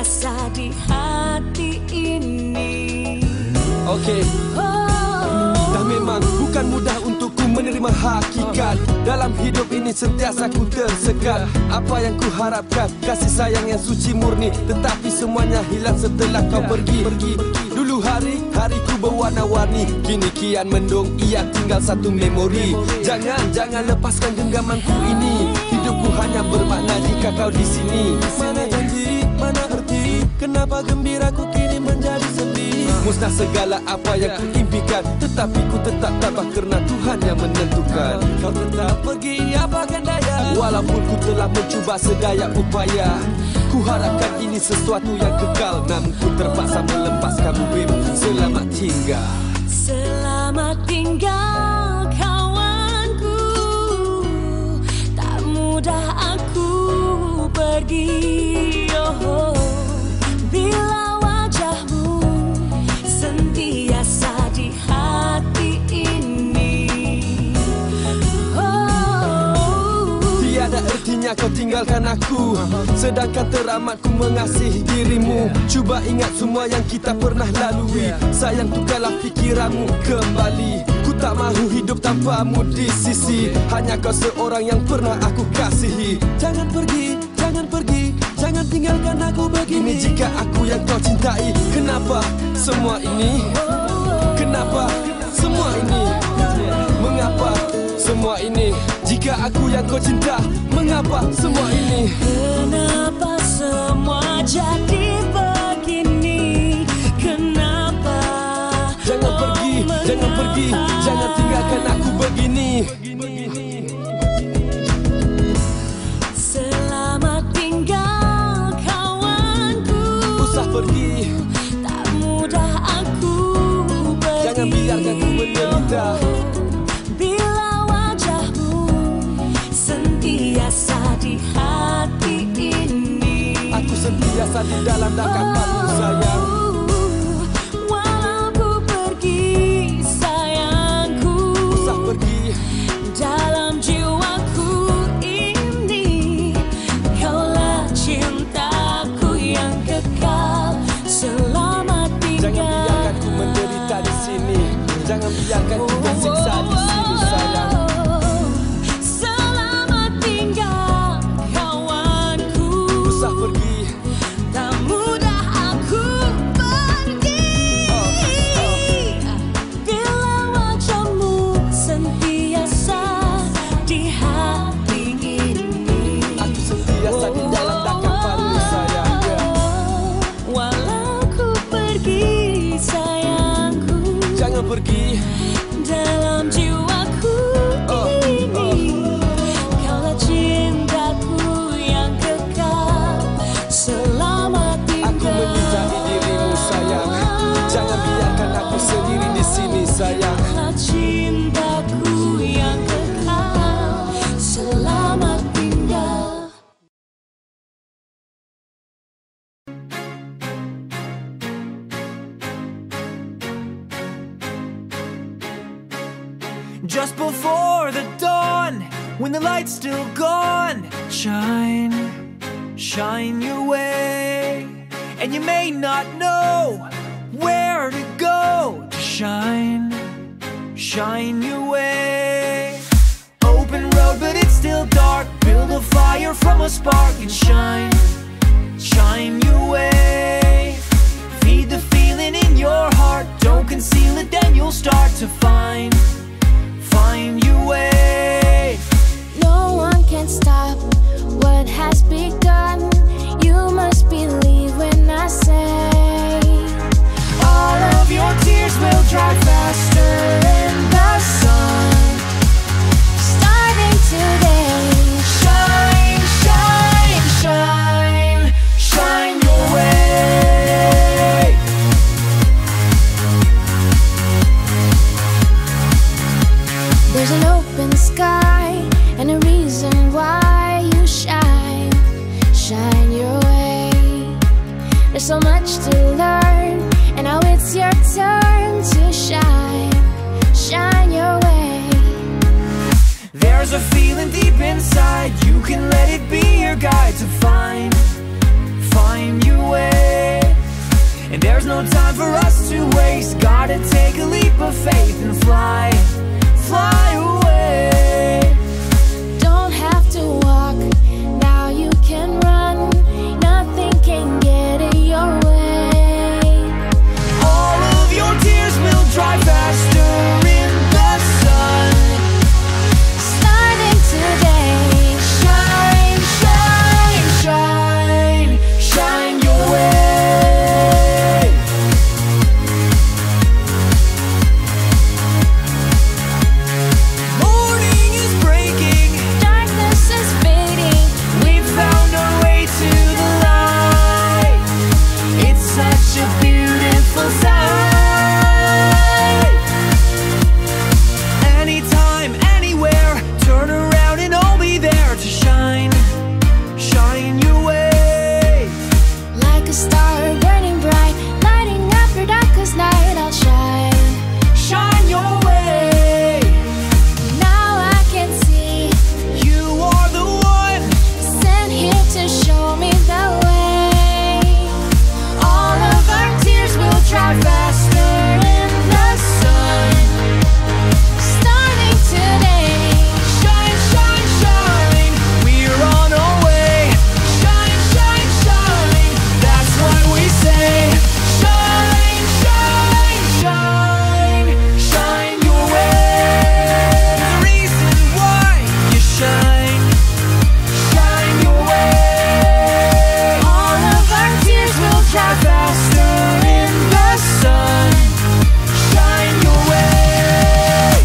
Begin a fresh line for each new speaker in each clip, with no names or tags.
sentiasa di hati ini.
Okey. Dah memang bukan mudah untukku menerima hakikat. Dalam hidup ini sentiasa ku tersekat. Apa yang ku harapkan, kasih sayang yang suci murni, tetapi semuanya hilang setelah kau pergi. Dulu hari-hariku berwarna-warni, kini kian mendung, ia tinggal satu memori. Jangan lepaskan genggamanku ini. Hidupku hanya bermakna jika kau di sini. Mana janji, mana erti, kenapa gembiraku kini menjadi sedih. Musnah segala apa yang ku impikan, tetapi ku tetap tabah kerana Tuhan yang menentukan. Kau tetap pergi, apakan daya, walaupun ku telah mencuba sedaya upaya. Ku harapkan ini sesuatu yang kekal, namun ku terpaksa melepaskanmu, babe. Selamat tinggal.
Selamat tinggal kawanku, tak mudah aku pergi. Oh, bila wajahmu sentiasa di hati ini.
Tiada ertinya kau tinggalkan aku, sedangkan teramat ku mengasihi dirimu. Cuba ingat semua yang kita pernah lalui. Sayang, tukarlah fikiranmu kembali. Ku tak mahu hidup tanpamu di sisi. Hanya kau seorang yang pernah aku kasihi. Jangan pergi, jangan pergi, jangan tinggalkan aku begini. Jika aku yang kau cintai, kenapa semua ini? Kenapa semua ini? Mengapa semua ini? Jika aku yang kau cinta, mengapa semua ini?
Kenapa semua jadi begini? Kenapa?
Jangan pergi, jangan pergi, jangan tinggalkan aku begini.
Selamat tinggal kawanku,
Usah pergi,
tak mudah aku pergi.
jangan biarkan ku menderita.
Bila wajahmu sentiasa di hati ini.
Aku sentiasa di dalam dakapanmu, sayang.
Walau ku pergi, sayangku,
Usah pergi,
dalam jiwaku ini. Kaulah cintaku yang kekal. Selamat
jangan
tinggal.
biarkan ku menderita di sini. Jangan biarkan ku tersiksa di sini, sayang.
Selamat tinggal kawanku,
Usah pergi,
tak mudah aku pergi. Bila wajahmu sentiasa di hati ini.
aku sentiasa di dalam dakapanmu, sayang.
Walau ku pergi, sayangku,
Jangan pergi,
dalam jiwaku ini. Kaulah cintaku yang kekal. Selamat tinggal.
aku menyintai dirimu, sayang. Jangan biarkan aku sendiri di sini, sayang.
Kaulah cintaku yang kekal. Selamat tinggal.
Just before the dawn, when the light's still gone, shine, shine your way. And you may not know where to go to shine, shine your way. Open road, but it's still dark. Build a fire from a spark and shine, shine your way. Feed the feeling in your heart. Don't conceal it, then you'll start to find your way.
No one can stop what has begun. You must believe when I say
All of your tears will dry faster in the sun.
starting today.
Shine, shine, shine, shine your way.
There's an open sky and a reason why you shine, shine your way. There's so much to learn, and now it's your turn to shine, shine your way.
There's a feeling deep inside. You can let it be your guide to find find your way. And there's no time for us to waste. Gotta take a leap of faith and fly, fly away.
Don't have to walk, now you can run. Nothing can get in your way.
All of your tears will dry faster in the sun.
Starting today, shine, shine,
Shine, shine your way. Morning is breaking,
darkness is fading.
we found our way to the light. It's such a beautiful sight. Anytime, anywhere, turn around and I'll be there to shine, shine your way.
Like a star burning bright, lighting up your darkest night. I'll shine,
Shine your way.
now I can see.
You are the one.
Sent here to show me the way. All of our tears will dry faster in the sun. Starting today,
Shine, shine, shine. We're on our way. Shine, shine, shine. That's why we say, shine, shine, shine. Shine your way. The reason why you shine, shine your way.
all of our tears will dry
Faster in the sun. Shine your way.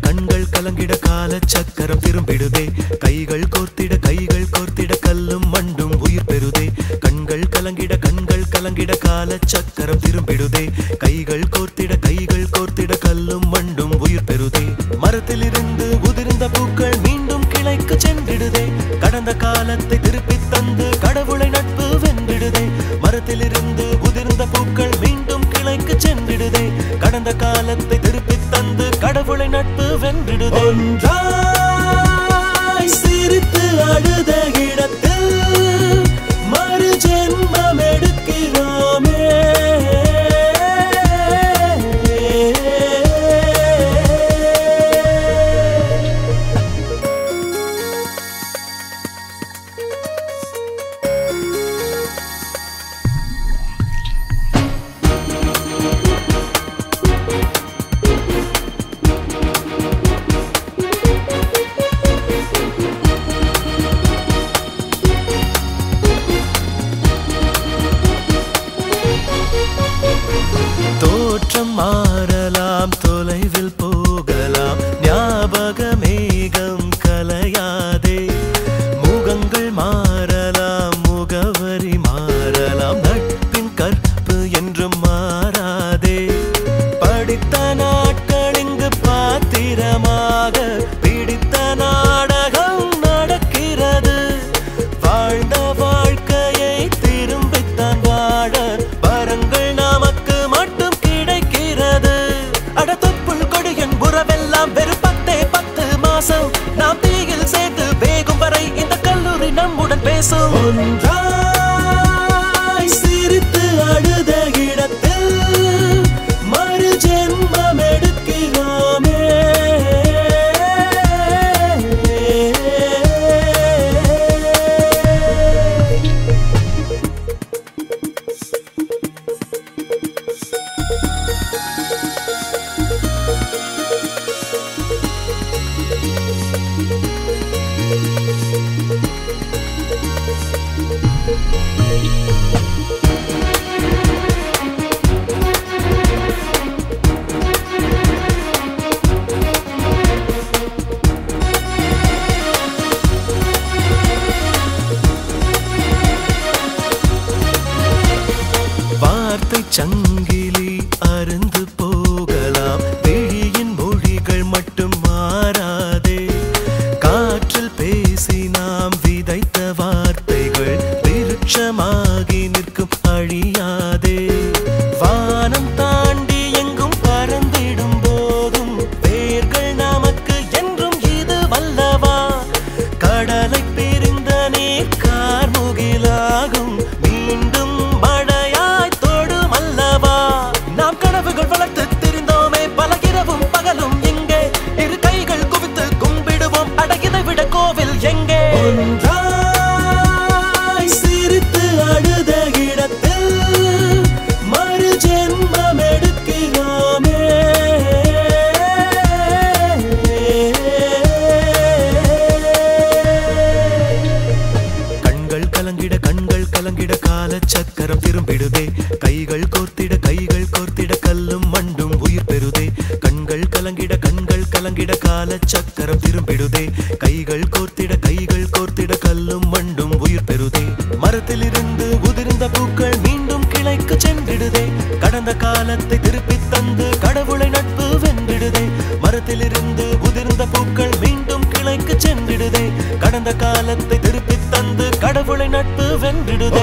கண்கள் கலங்கிட கால சக்கரம் திரும்பிடுதே. கைகள் கோர்த்திட கல்லும் மண்டும் உயிர் பெறுதே. கண்கள் கலங்கிட கால சக்கரம் திரும்பிடுதே. கைகள் கோர்த்திட கல்லும் மண்டும் உயிர் பெறுதே. மரத்திலிருந்து உதிர்ந்த பூக்கள் மீண்டும் கிளைக்கு சென்றிடுதே. கடந்த காலத்தை திருப்பித் தந்து கடவுளை நட்பு வென்றிடுதே. மரத்திலிருந்து உதிர்ந்த பூக்கள் மீண்டும் கிளைக்கு சென்றிடுதே. கடந்த காலத்தை திருப்பித் தந்து கடவுளை நட்பு வென்றிடுதே. ஒன்றாய் சிரித்து அழுத இடத்தில் மறு ஜென்மம் எடுக்கிறோமே. சங்கிலி அருந்து போகலாம், விழியின் மொழிகள் மட்டும் மாறாதே. காற்றில் பேசி நாம் விதைத்த வார்த்தைகள் விருட்சமாகி நிற்கும், அழியாதே. வானம் தாண்டி எங்கும் பறந்திடும் போதும் வேர்கள் நமக்கு என்றும் இது வல்லவா. கடலை பிரிந்த நீர் கார்முகிலாகும், மீண்டும் மழையாய் தோடும் அல்லவா. நாம் கனவுகள் வளர்த்து திரிந்தோமே பல இரவும் பகலும், இங்கே இரு கைகள் குவித்து கும்பிடுவோம், அடகிதை விட கோவில் எங்கே. ஒன்றாய் சிரித்து அழுத இடத்தில் மறு ஜென்மம் எடுக்கிறோமே. கண்கள் கலங்கிட கண்கள் கலங்கிட கால சக்கரம் திரும்பிடுதே. கைகள் கோர்த்திட கல்லும் மண்டும் உயிர் பெறுதே. கண்கள் கலங்கிட கால சக்கரம் திரும்பிடுதே. கைகள் கோர்த்திட கல்லும் மண்டும் உயிர் பெறுதே. மரத்திலிருந்து உதிர்ந்த பூக்கள் மீண்டும் கிளைக்கு சென்றிடுதே. கடந்த காலத்தை திருப்பித் தந்து கடவுளை நட்பு வென்றிடுதே. மரத்திலிருந்து உதிர்ந்த பூக்கள் மீண்டும் கிளைக்கு சென்றிடுதே. கடந்த காலத்தை திருப்பித் தந்து கடவுளை நட்பு வென்றிடுதே.